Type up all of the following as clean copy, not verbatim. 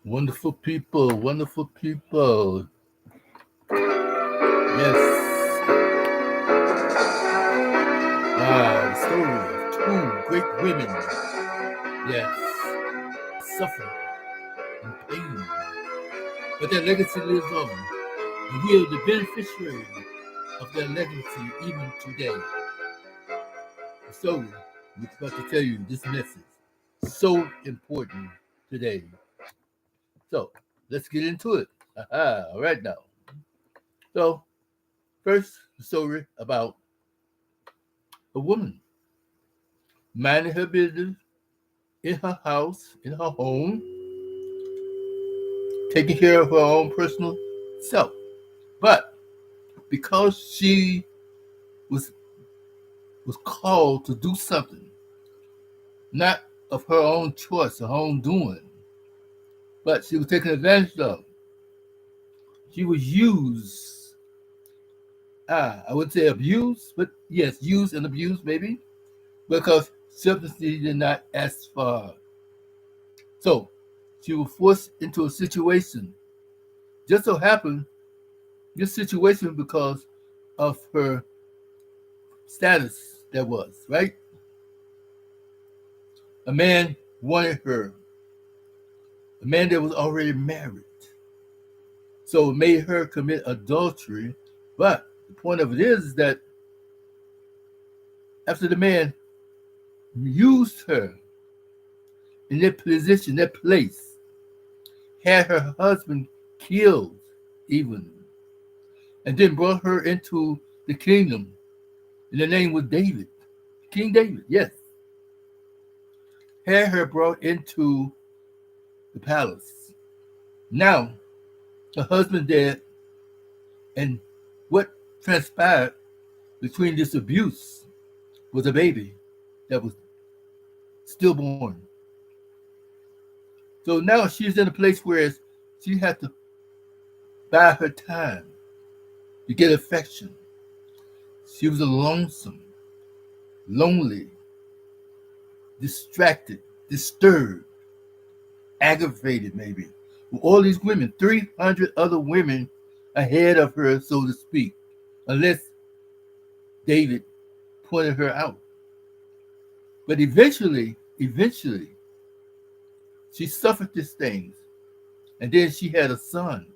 Wonderful people, wonderful people. Yes. The story of two great women. Yes. Suffering and pain. But their legacy lives on. And we are the beneficiary of their legacy even today. So, we're about to tell you this message. So important today. So, let's get into it. All right now. So, first, the story about a woman minding her business in her house, in her home, taking care of her own personal self. But because she was was called to do something, not of her own choice, her own doing, but she was taken advantage of. She was used. I would say abused, but yes, used and abused maybe, because sympathy did not ask for her. So she was forced into a situation. Just so happened, this situation because of her status that was, right? A man wanted her, a man that was already married. So it made her commit adultery. But the point of it is that after the man used her in that position, that place, had her husband killed even, and then brought her into the kingdom, and the name was David, King David, yes, had her brought into the palace. Now, her husband dead, and what transpired between this abuse was a baby that was stillborn. So now she's in a place where she had to buy her time to get affection. She was lonesome, lonely, distracted, disturbed, aggravated, maybe. With all these women, 300 other women ahead of her, so to speak, unless David pointed her out. But eventually, she suffered these things. And then she had a son.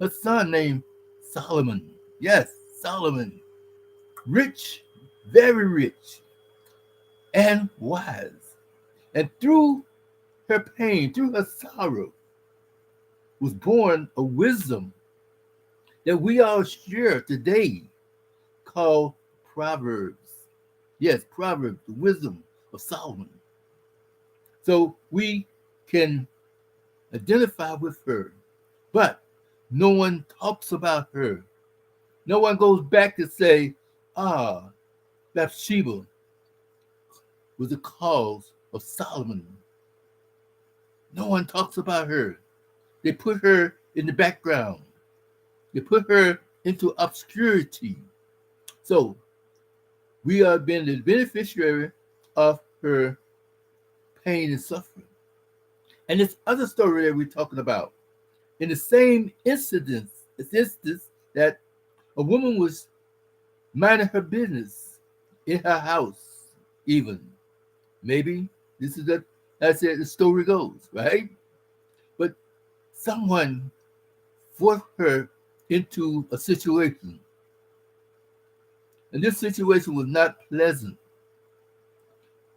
Her son named Solomon. Yes, Solomon. Rich, very rich, and wise. And through her pain, through her sorrow, was born a wisdom that we all share today called Proverbs. Yes, Proverbs, the wisdom of Solomon. So we can identify with her, but no one talks about her. No one goes back to say, ah, Bathsheba was the cause of Solomon. No one talks about her. They put her in the background. They put her into obscurity. So we are being the beneficiary of her pain and suffering. And this other story that we're talking about, in the same instance that a woman was minding her business in her house, even. Maybe this is that's it, the story goes, right? But someone forced her into a situation, and this situation was not pleasant.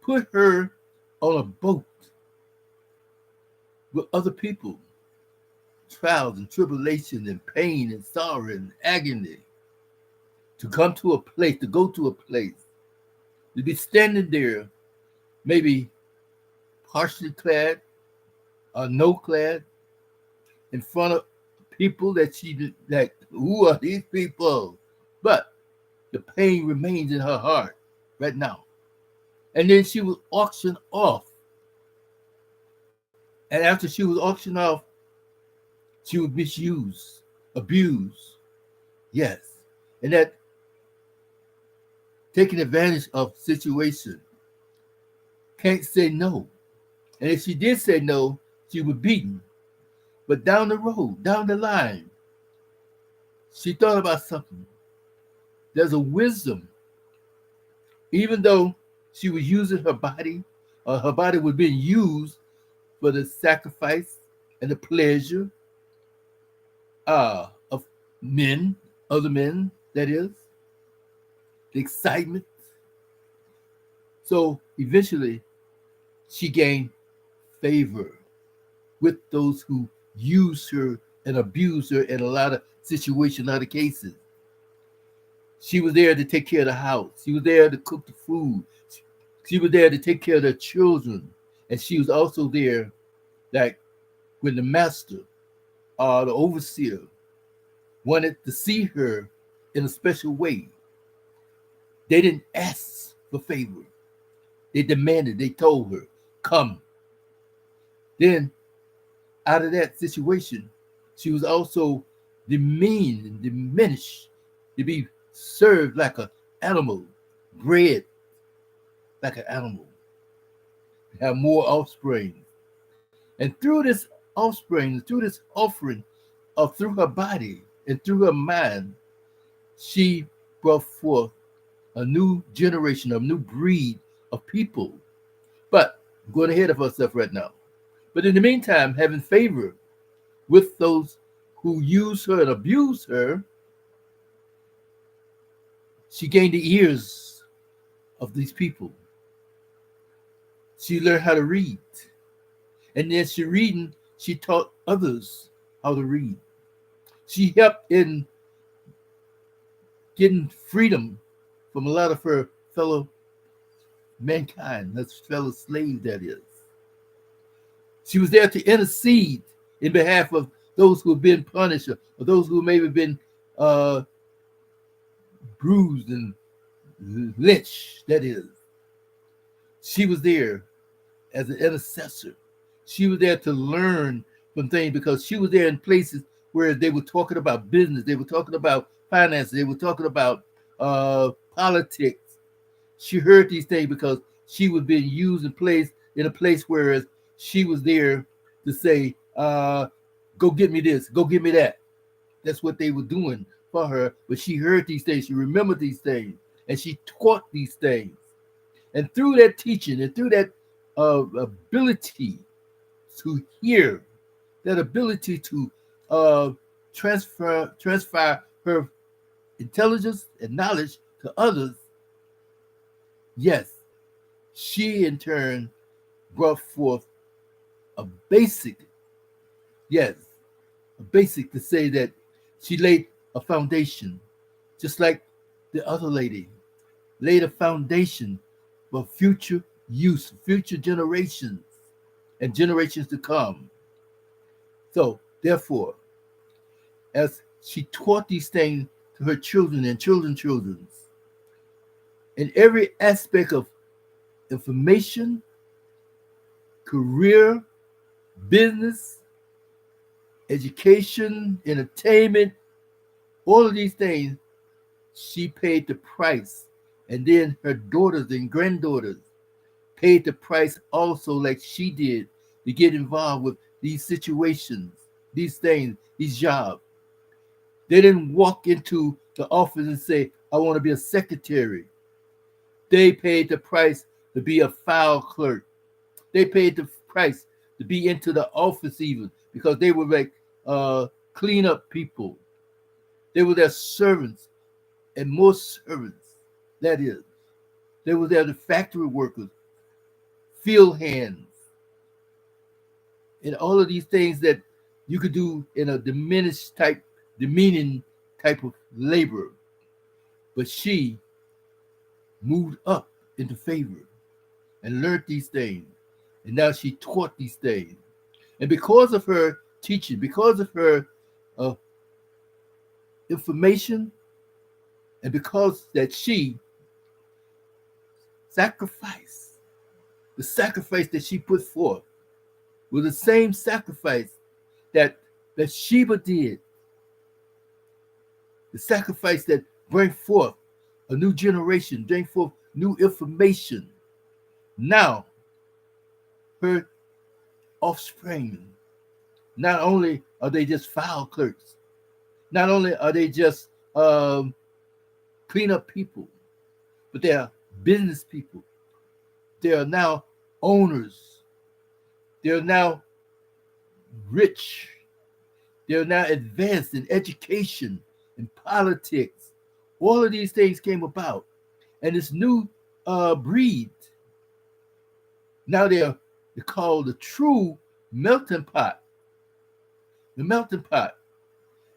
Put her on a boat with other people, trials and tribulation and pain and sorrow and agony, to come to a place, to go to a place, to be standing there, maybe partially clad or no clad, in front of people that she like, who are these people? But the pain remains in her heart right now. And then she was auctioned off. And after she was auctioned off, she was misused, abused. Yes. And that taking advantage of situation. Can't say no. And if she did say no, she was beaten. But down the road, down the line, she thought about something. There's a wisdom, even though she was using her body, or her body was being used for the sacrifice and the pleasure of men, other men, that is, the excitement. So eventually, she gained favor with those who use her and abuse her in a lot of situations, a lot of cases. She was there to take care of the house. She was there to cook the food. She was there to take care of the children. And she was also there, like when the master or the overseer wanted to see her in a special way. They didn't ask for favor. They demanded, they told her, come. Then out of that situation, she was also demeaned and diminished to be served like an animal, bred like an animal, have more offspring. And through this offspring, through this offering, of through her body and through her mind, she brought forth a new generation, a new breed of people. But I'm going ahead of herself right now. But in the meantime, having favor with those who use her and abuse her, she gained the ears of these people. She learned how to read. And then she taught others how to read. She helped in getting freedom from a lot of her fellow mankind, that's fellow slaves, that is. She was there to intercede in behalf of those who have been punished or those who maybe been bruised and lynched, that is. She was there as an intercessor. She was there to learn from things because she was there in places where they were talking about business, they were talking about finances, they were talking about politics. She heard these things because she was being used and placed in a place where she was there to say, go get me this, go get me that. That's what they were doing for her. But she heard these things, she remembered these things, and she taught these things. And through that teaching and through that ability to hear, that ability to transfer her intelligence and knowledge to others, yes, she in turn brought forth a basic, yes, a basic to say that she laid a foundation, just like the other lady laid a foundation for future use, future generations and generations to come. So, therefore, as she taught these things to her children and children's, in every aspect of information, career, business, education, entertainment, all of these things, she paid the price. And then her daughters and granddaughters paid the price also, like she did, to get involved with these situations, these things, these jobs. They didn't walk into the office and say, I want to be a secretary. They paid the price to be a file clerk. They paid the price to be into the office even because they were like clean up people. They were their servants and more servants. That is, they were there the factory workers, field hands, and all of these things that you could do in a demeaning type of labor. But she moved up into favor and learned these things. And now she taught these things. And because of her teaching, because of her information, and because that she sacrificed, the sacrifice that she put forth was the same sacrifice that Sheba did. The sacrifice that bring forth a new generation, bring forth new information. Now, her offspring, Not only are they just file clerks, not only are they just clean up people, but they are business people. They are now owners. They are now rich. They are now advanced in education, in politics. All of these things came about. And this new breed, now they're called the true melting pot. The melting pot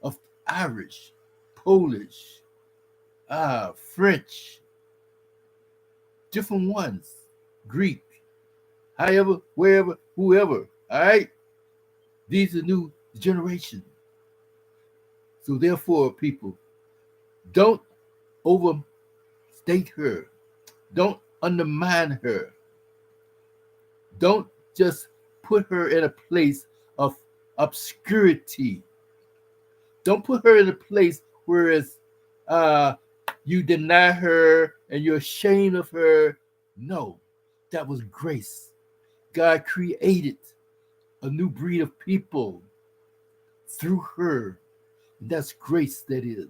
of Irish, Polish, French, different ones, Greek, however, wherever, whoever. All right, these are new generation. So therefore, people, don't overstate her. Don't undermine her. Don't just put her in a place of obscurity. Don't put her in a place where it's, you deny her and you're ashamed of her. No, that was grace. God created a new breed of people through her. And that's grace, that is.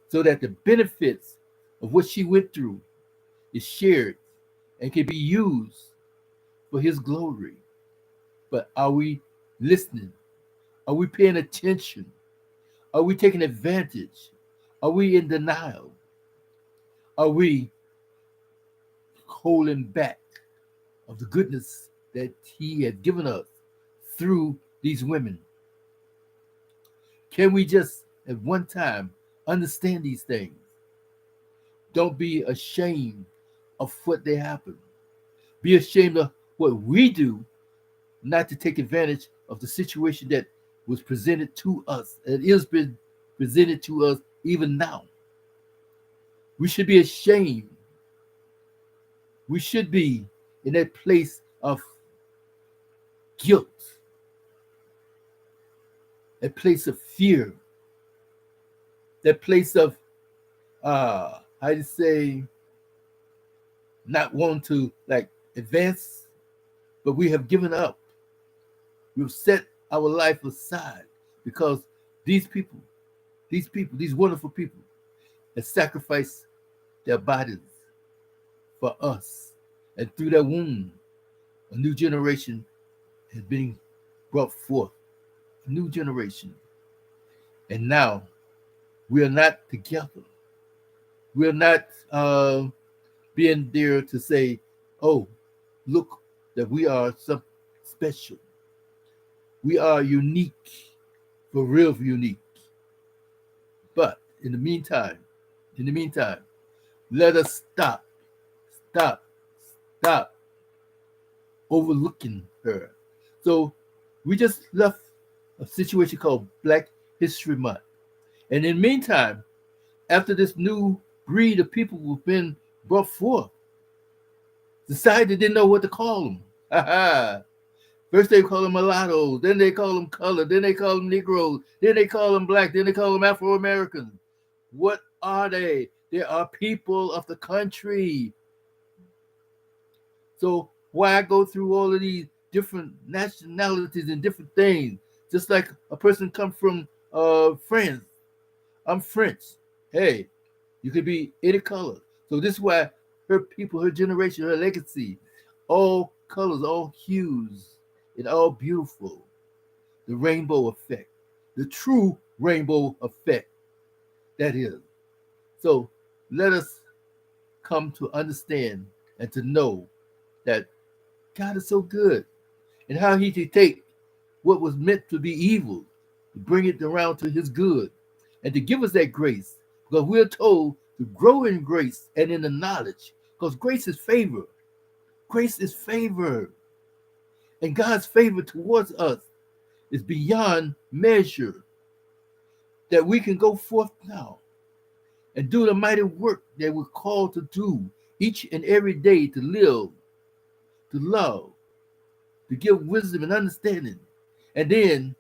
So that the benefits of what she went through is shared and can be used for his glory. But are we listening? Are we paying attention? Are we taking advantage? Are we in denial? Are we holding back of the goodness that he has given us through these women? Can we just at one time understand these things? Don't be ashamed of what they happen. Be ashamed of what we do, not to take advantage of the situation that was presented to us, and is been presented to us even now. We should be ashamed. We should be in that place of guilt, that place of fear, that place of how to say, not wanting to like advance, but we have given up. We've set our life aside because these people, these wonderful people, have sacrificed their bodies for us. And through their womb, a new generation has been brought forth. A new generation. And now we are not together. We are not being there to say, oh, look, that we are something special. We are unique, for real unique. But in the meantime, let us stop overlooking her. So we just left a situation called Black History Month. And in the meantime, after this new breed of people have been brought forth, society didn't know what to call them. First they call them mulattoes, then they call them colored, then they call them Negroes, then they call them black, then they call them Afro-Americans. What are they? They are people of the country. So why go through all of these different nationalities and different things? Just like a person come from France. I'm French. Hey, you could be any color. So this is why her people, her generation, her legacy, all colors, all hues, and all beautiful. The rainbow effect, the true rainbow effect, that is. So let us come to understand and to know that God is so good, and how he can take what was meant to be evil to bring it around to his good, and to give us that grace, because we're told to grow in grace and in the knowledge, because grace is favor. Grace is favor. And God's favor towards us is beyond measure, that we can go forth now and do the mighty work that we're called to do each and every day, to live, to love, to give wisdom and understanding. And then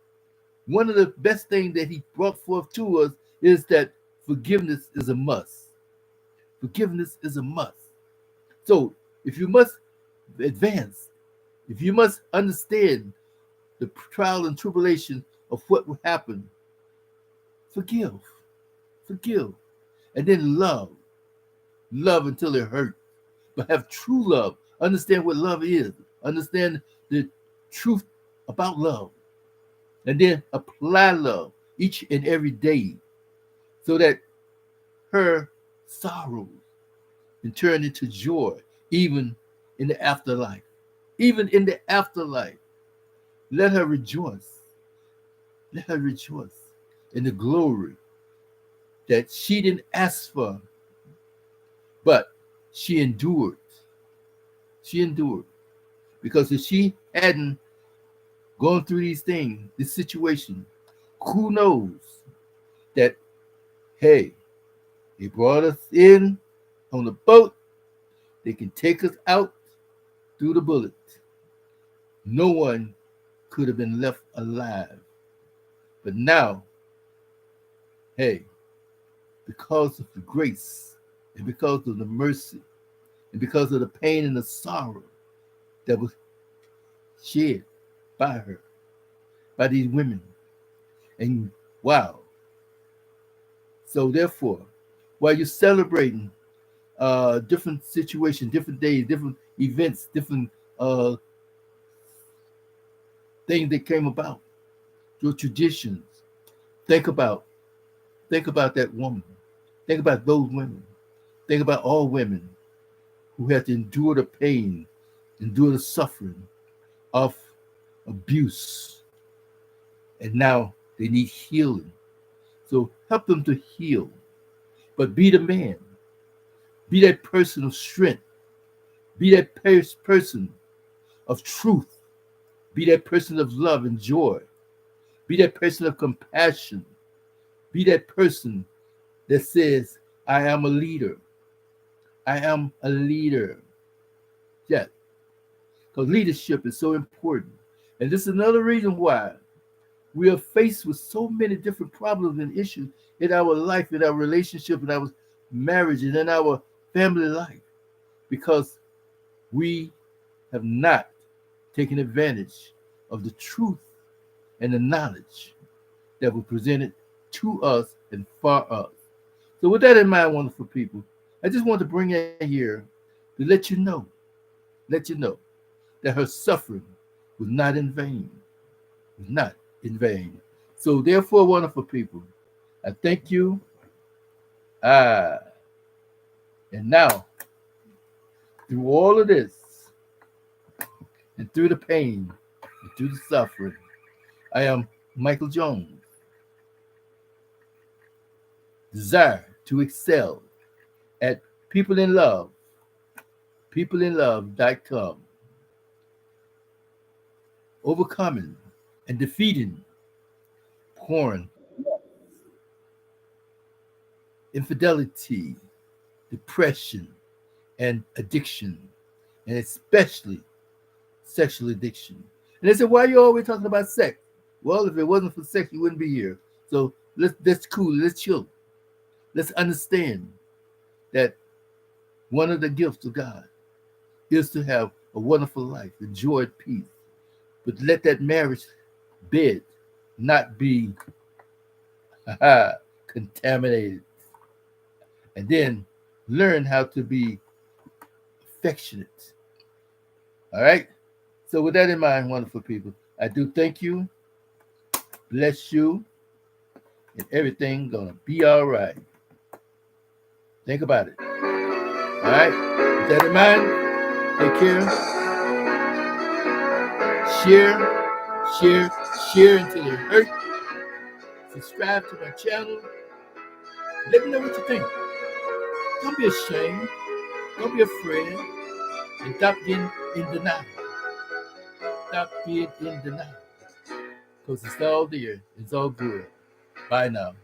one of the best things that he brought forth to us is that forgiveness is a must. Forgiveness is a must. So if you must advance, if you must understand the trial and tribulation of what will happen, forgive, forgive, and then love. Love until it hurts, but have true love. Understand what love is. Understand the truth about love, and then apply love each and every day so that her sorrows can turn into joy, even in the afterlife. Even in the afterlife, let her rejoice. Let her rejoice in the glory that she didn't ask for, but she endured. She endured. Because if she hadn't gone through these things, this situation, who knows that, hey, they brought us in on the boat, they can take us out through the bullet. No one could have been left alive. But now, hey, because of the grace and because of the mercy and because of the pain and the sorrow that was shared by her, by these women. And wow. So therefore, while you're celebrating different situations, different days, different events, different things that came about, your traditions, think about that woman. Think about those women. Think about all women who had to endure the pain, endure the suffering of abuse. And now they need healing. So help them to heal. But be the man. Be that person of strength. Be that person of truth. Be that person of love and joy. Be that person of compassion. Be that person that says, I am a leader. I am a leader. Yes. Because leadership is so important. And this is another reason why we are faced with so many different problems and issues in our life, in our relationship, in our marriage, and in our family life. Because we have not taken advantage of the truth and the knowledge that was presented to us and for us. So with that in mind, wonderful people, I just want to bring in here to let you know that her suffering was not in vain. Was not in vain. So therefore, wonderful people, I thank you. Ah, and now, through all of this, and through the pain, and through the suffering, I am Michael Jones. Desire to excel at People in Love, peopleinlove.com. Overcoming and defeating porn, infidelity, depression, and addiction, and especially sexual addiction. And they said, why are you always talking about sex? Well, if it wasn't for sex, you wouldn't be here. So let's cool, let's chill. Let's understand that one of the gifts of God is to have a wonderful life, enjoy peace. But let that marriage bed not be contaminated. And then learn how to be affectionate. All right? So with that in mind, wonderful people, I do thank you, bless you, and everything gonna be all right. Think about it. All right? With that in mind, take care. Share, share, share until it hurts. Subscribe to my channel. Let me know what you think. Don't be ashamed. Don't be afraid. And stop being in denial. Stop being in denial. Because it's all there. It's all good. Bye now.